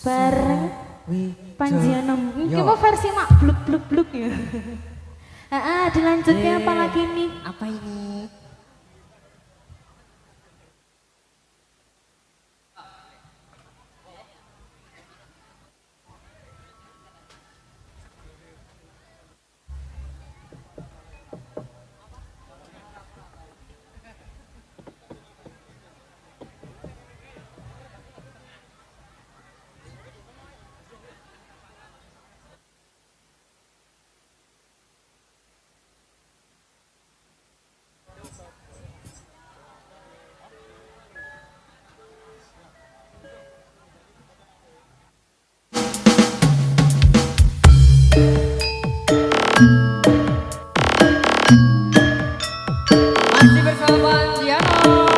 bareng Panjianom. Ini mau versi mak bluk ya. Dilanjutnya apa lagi nih? Apa ini? Masih bersama Panjianom.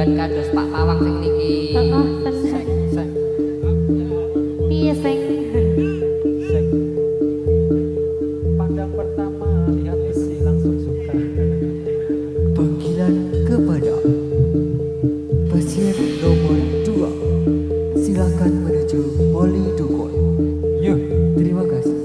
Bukan kados Pak Pawang sing niki. Heeh, tenan. Piye sing? Pandang pertama lihat besi langsung suka. Panggilan kepada pasien nomor 2. Silakan menuju Poli Dukun. Yuk. Terima kasih.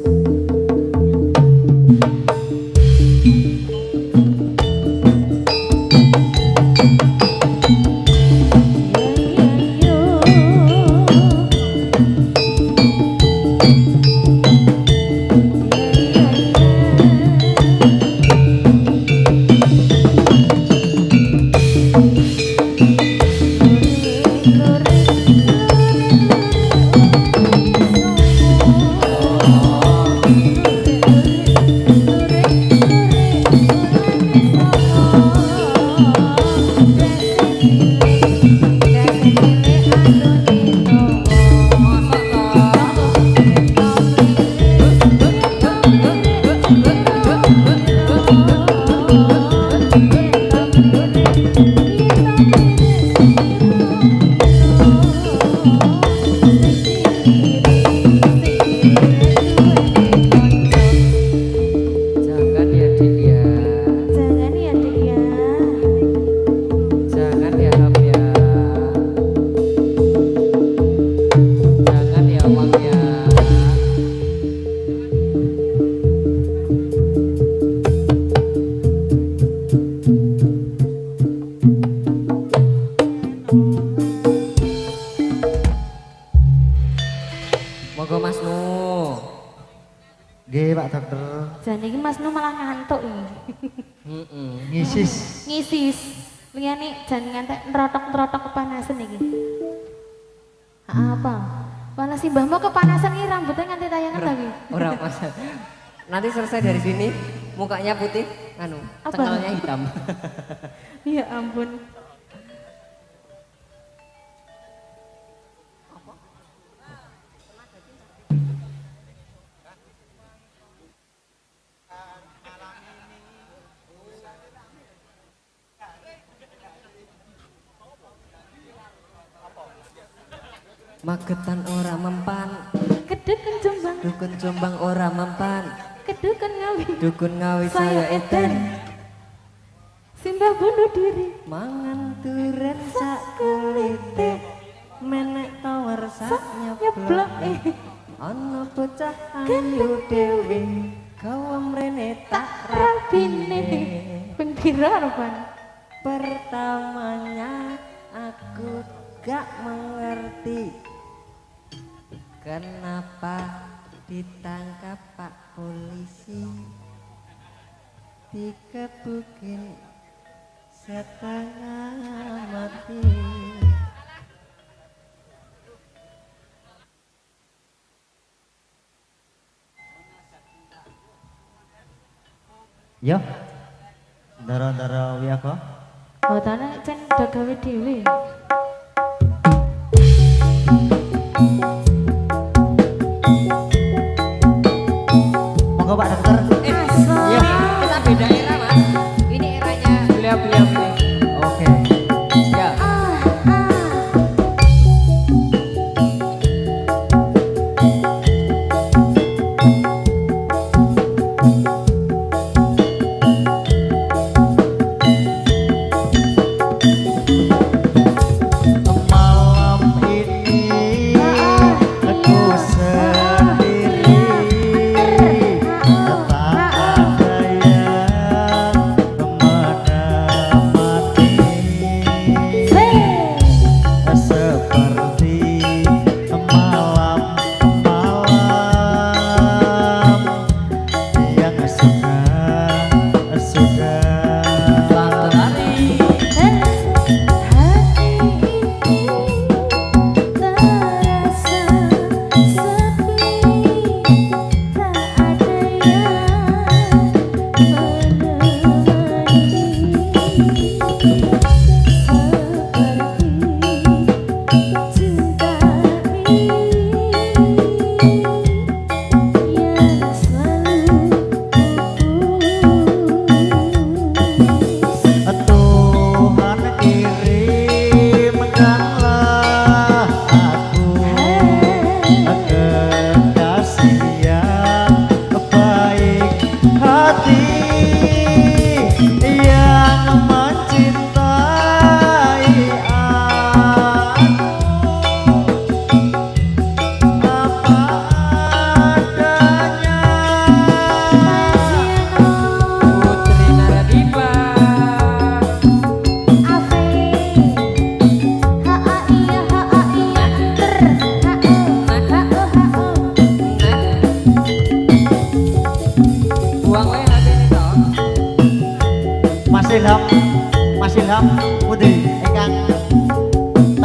Jangan ya Dik ya. Jangan ya Dik ya. Jangan ya Ham ya. Jangan ya Wang ya. Monggo Mas Nu. Nggih, Pak Dokter. Jan iki Mas Nu malah ngantuk iki. Heeh. Ngisis. Ngisis. Liyane jan ngantek nerotok-nerotok kepanasan iki. Apa? Malah si Mbahmu kepanasan iki rambutnya nganti tayangan lagi. Ora Mas. Nanti selesai dari sini mukanya putih, anu, Apa? cengelnya hitam. Ya ampun. Magetan ora mempan, Kedukan Jombang, dukun Jombang ora mempan, kedukan Ngawi. dukun Ngawi Saya saya Eden. eden. Simbah bunuh diri. Mangan duren sak kulite, menek tower sak Nyeblok. nyeblok. Ana bocah ayu dewe, kawam rene tak Rabine. Ping pira Arpan? Pertamanya aku gak mengerti kenapa ditangkap Pak Polisi, dikebukin setengah mati. Yo. Ndara-ndara wiyaka. Botane cen do gawe dhewe. Monggo Pak Dokter. Ya, kita beda era Mas. Ini eranya beliau-beliau ini. Oke. Ya.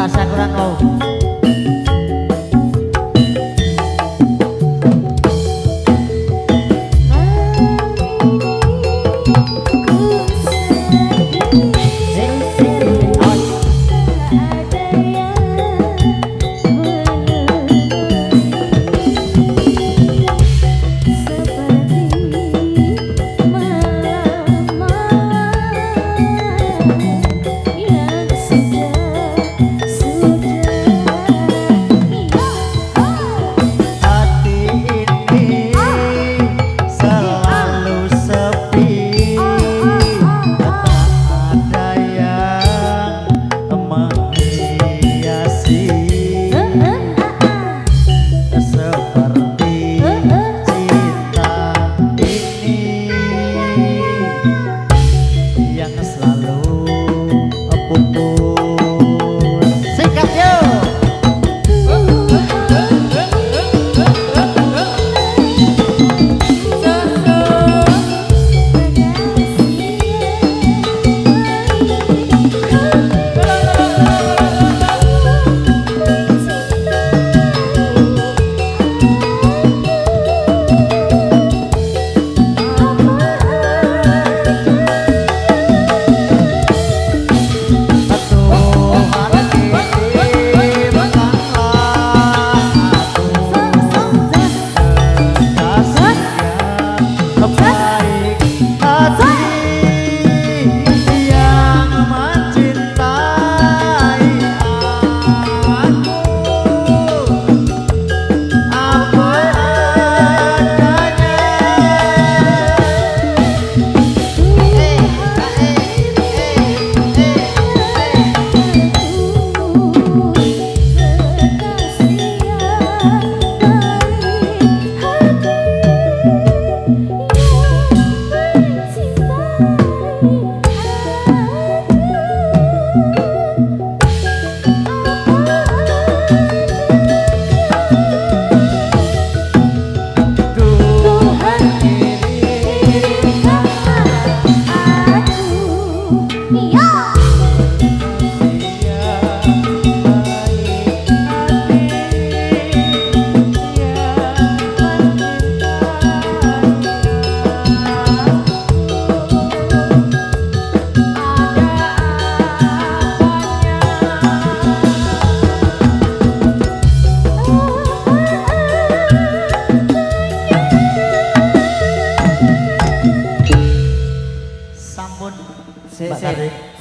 tasya kurang mau.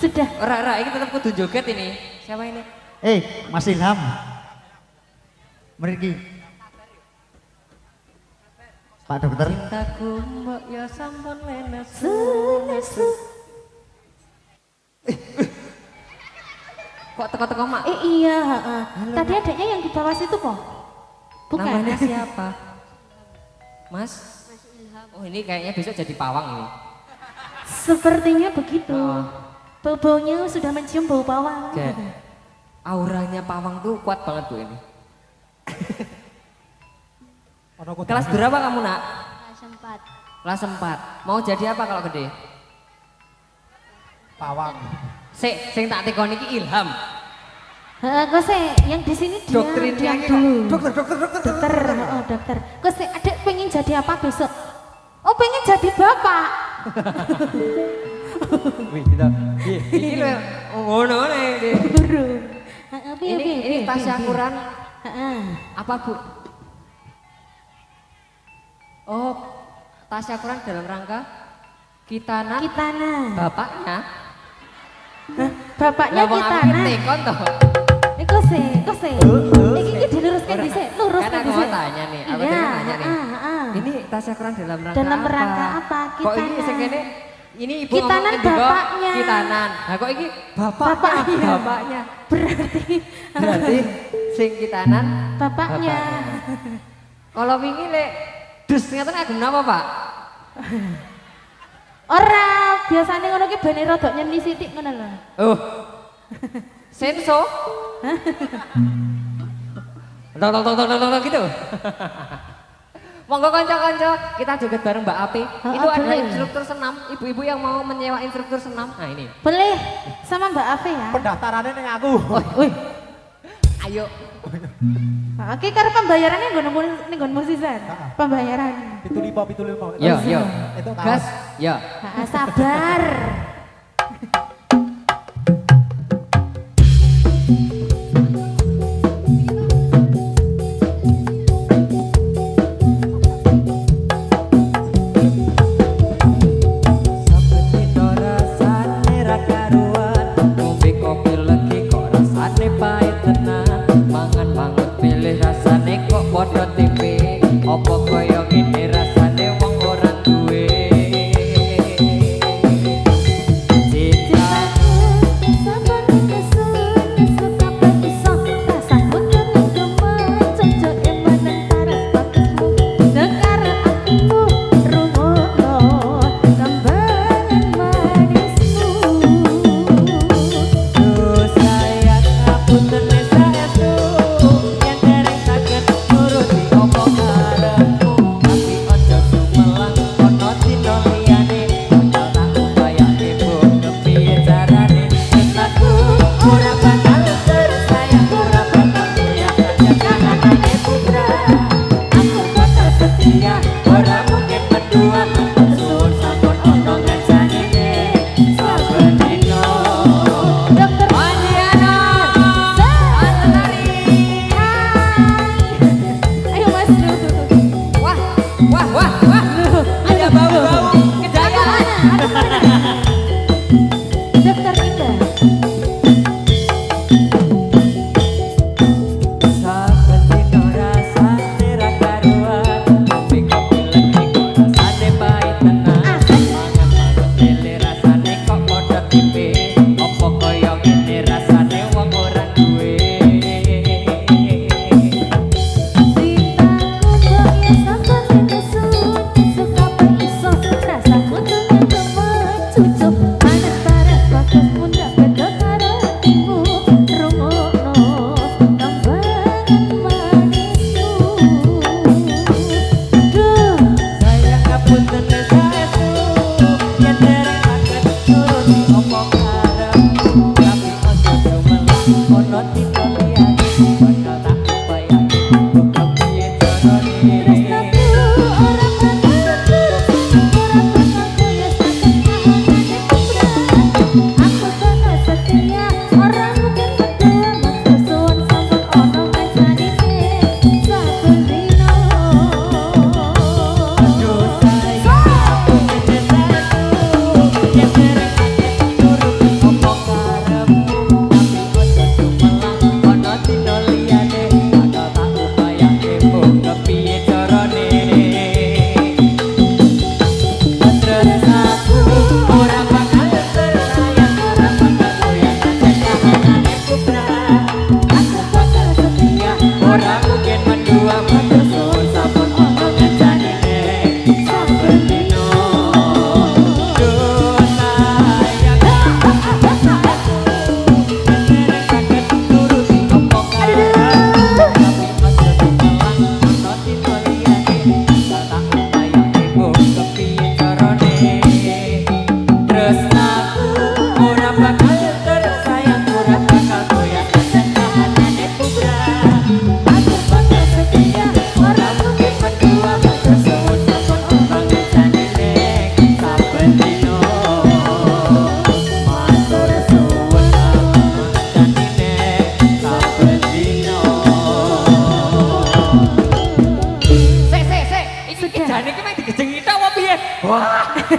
Sudah. Ora, ini tetap kudu joget ini. Siapa ini? Mas Ilham. Mriki. Pak dokter. Cintaku mbok ya sampun lenes. Kok teko-teko mak? Iya, tadi adanya yang di bawah situ kok. Bukan. Namanya siapa? Mas? Oh ini kayaknya besok jadi pawang ini. Sepertinya begitu. Bau-baunya sudah mencium bau pawang. Auranya pawang tuh kuat banget Bu ini. Kelas berapa kamu nak? Kelas 4. Mau jadi apa kalau gede? Pawang. Sing tak tekon iki Ilham. Kok yang di sini dia doktrinnya dulu. Dokter. Dokter. Kok adek pengen jadi apa besok? Oh pengen jadi bapak. Wih, kita. Ini loh, ngono nih. Ini tasya Quran. Apa Bu? Oh, tasya Quran dalam rangka Kitanan. Bapaknya. Bapaknya Kitanan. Tekon toh. Iku sih. Iki diluruskan dhisik, luruskan dhisik. Kan aku tanya nih, tanya nih. Ini tasya Quran dalam rangka apa? Kok ini segini? Ini ibu Kitanan bapaknya. Kitanan. Nah kok ini bapaknya. Berarti sing Kitanan bapaknya. Kalau wingi lek dus ngeten agem napa, Pak? Ora, biasanya ngono ki bene rodok nyeni sithik ngono lho. Oh. Senso? Tok gitu. Monggo kanca-kanca, kita joget bareng Mbak Api. Itu ada instruktur senam, ibu-ibu yang mau menyewa instruktur senam. Nah ini. Boleh sama Mbak Api ya. Pendaftarannya ning aku. Wih, Ayo. Oke, karena pembayarannya nggon musisian. Pembayaran. 75. Yo. Itu Gas. Yo. Sabar. Apa kaya ngene rasane wong ora duwe.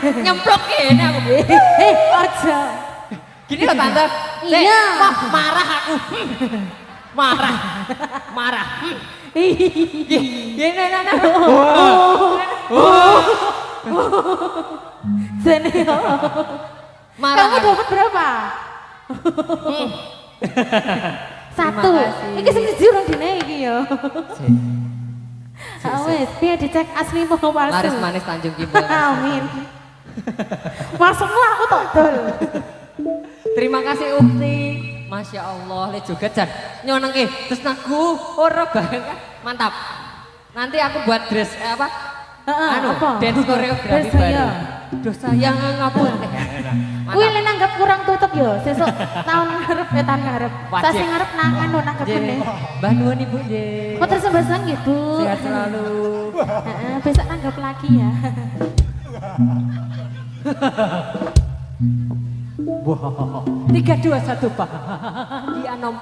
Nyemplok kene aku. Aja. Gini loh tante. Iya. Wah, marah aku. Marah. Gini nana. Sini. Marah. Kamu dapat berapa? Satu. Iki sing siji urung dine iki ya. Wes, biar dicek asli mau palsu. Laris manis Tanjung Kimbul. Amin. Masukmu aku todol. Terima kasih Ukti. Masya Allah, le juga Jan. Nyonengke, terus naku ora banget. Mantap. Nanti aku buat dress apa? Apa? Dance koreografi Dress, baru. iya. dosa yang ngapun. Kuwi le nanggap kurang tutup yo. Sesuk tahun ngarep tahun ngarep. Sasi ngarep nanggap kene. Mbah nuwun Ibu nggih. Kok tersebasan nggih, Bu? Sehat selalu. Heeh, besok nanggap lagi ya. Wah, 3 2 1 Pak. Di anom.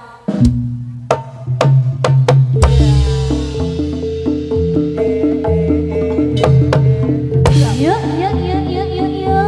Yuk, yuk, yuk, yuk, yuk, yuk.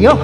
Yuk.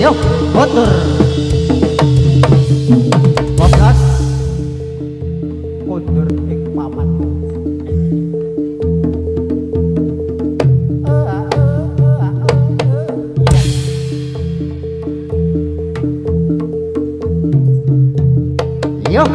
Yuk, mundur. 12. Mundur ing pamanku. Yuk.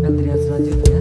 Antrian selanjutnya.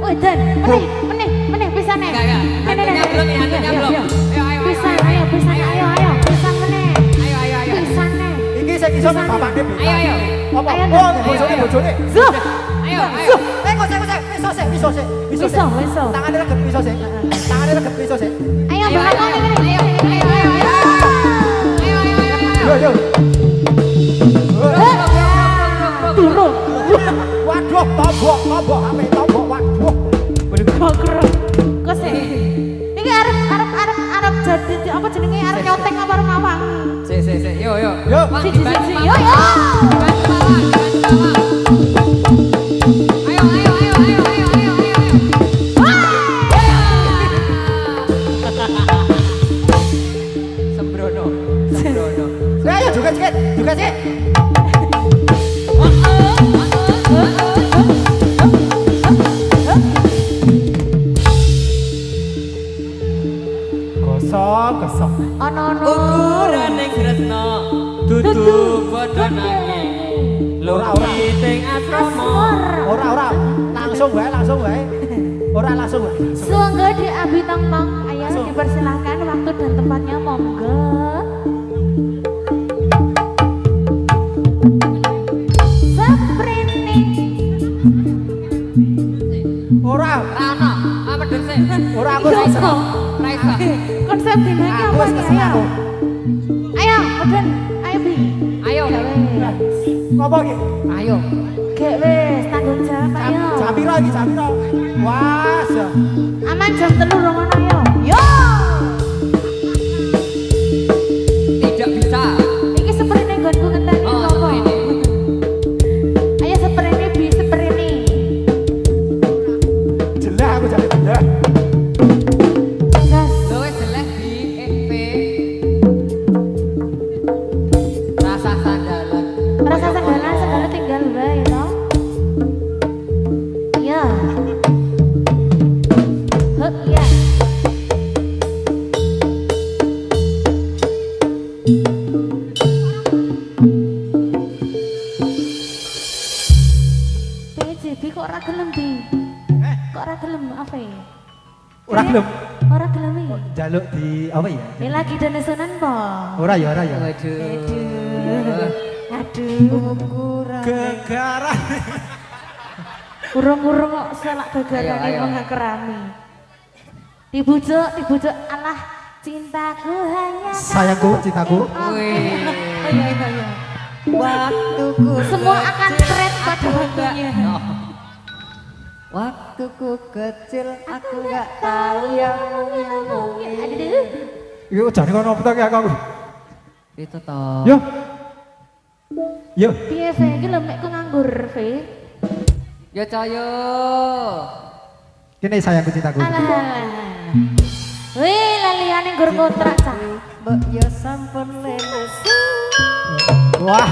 Wedan, meneh pisan nih. Enggak. Hantunya belum ya, hantunya belum. Ayo. Pisan, ayo. Pisan meneh. Ayo. Pisan nih. Iki sing iso bapakne. Ayo. Apa? Ayo, Oh, ayo. bojone. Zuh. Ayo. Iso sik. Iso. Tangane regep iso sik. Ayo belakang ini. Yo. Turun. Waduh, tobok, ame tobok, waduh. Bagro. Kok sih? Iki arep jadi apa jenenge arep nyoteng apa arep mawang. Sik. Yo. Yo. Siji. Yo. Bantu bawah. Ayo. Sembrono. Ayo juga sik. Gosok. Ono. Ukuraning Kresna dudu padha nanging. Luwi ting asrama. Ora. Langsung wae. Ora langsung wae. Sungguh di Abi Tong. Ayo dipersilahkan waktu dan tempatnya monggo. Ora. Ana, apa dese? Ora aku Iya, rasa. kok. Raisa. Konsep dinanya Aku apa wis nih? pesen aku. Ayo, Oden. Ayo Bi. Ayo. Ngopo iki? Ayo. Gek wis tanggung jawab ayo. Jam piro iki? Wah, Aman jam 3 rono ayo. Yo. Tidak bisa. Iki seperti nggonku ngenteni Oh, apa? ini. Ayo seperti Bi, seperti. jelas aku jadi jelas. Gas. Lo wis jelek di EP. Rasa sandalan. Rasa sandalan tinggal wae to. Iya. Iya. Bi kok ora gelem Bi? Kok ora gelem apa ya? Ora gelem. Ora gelem iki. Jaluk di apa ya? Ini lagi donesonan po. Ora ya. Waduh. Aduh. Gegaran. Urung-urung kok selak gagarane Ayo. wong kerami. Dibujuk Allah cintaku hanya Sayangku, cintaku. Wih. Iya. Waktuku Semua akan keren pada waktunya. Waktuku kecil aku gak tahu yang ngomongin. Aduh. Iki jane kono apa ta aku? Itu toh. Yo. Piye Ve iki lho mek ku nganggur Ve. Yo coyo. Kene sayangku, cintaku. Alah. Wih, laliane nggur kontrak cah. Mbok yo sampun lenes. Wah.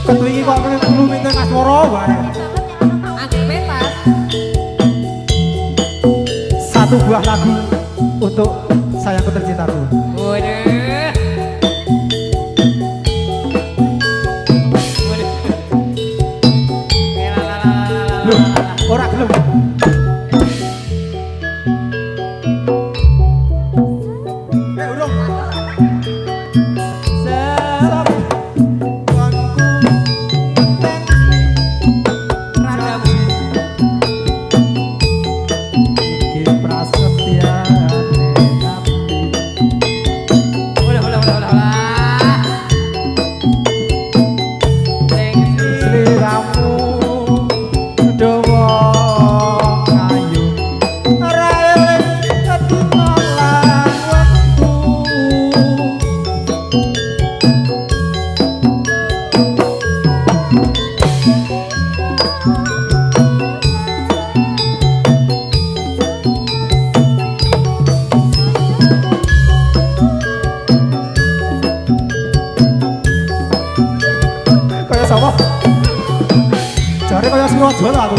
Ketu iki kok melu minta ngaswara wae. Angin bebas. Satu buah lagu untuk sayangku tercintaku. Waduh. Loh, ora gelem. Urung. Iki prasetyane ati. Sliramu dawa kayu ora eling ketina lan wektu. Kaya sapa? Jare kaya Suraja lho aku.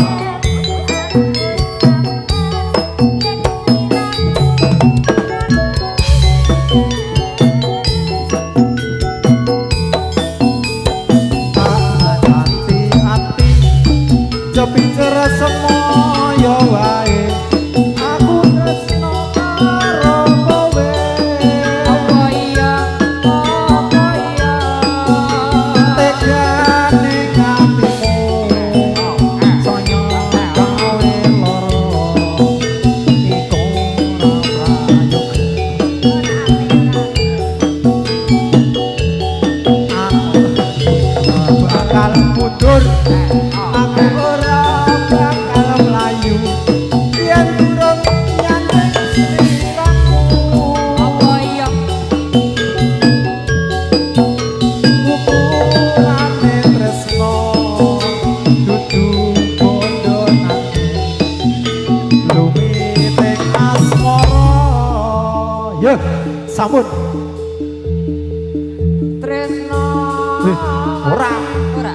Hati-hati, jepicer semua sampun. Tresno. Ora. Ora.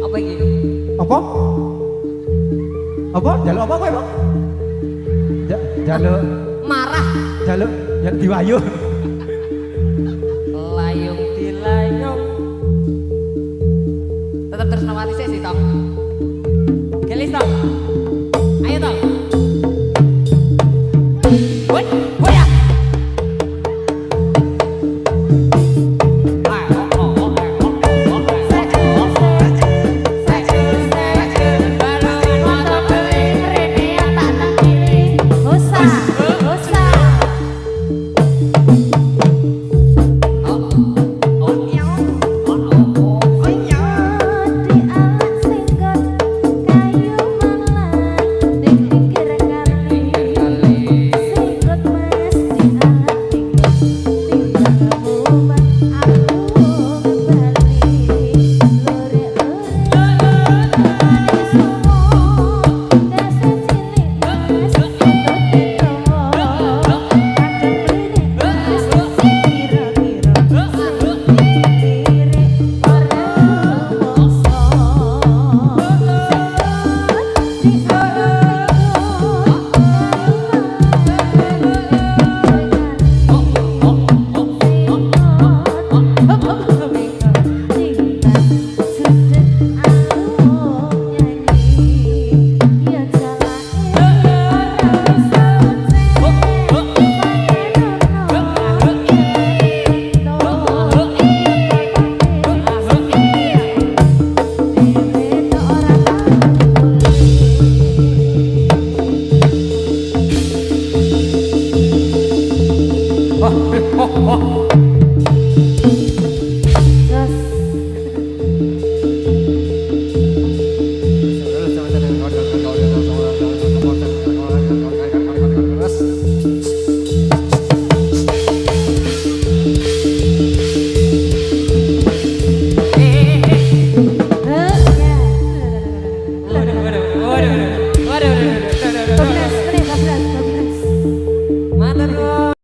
Apa iki? Apa? Apa? Jaluk apa kowe, Bang? Jaluk Marah. jaluk diwayu. Layung dilayung. Tetap Tresnawati sih, Tong. Gelis, Tong.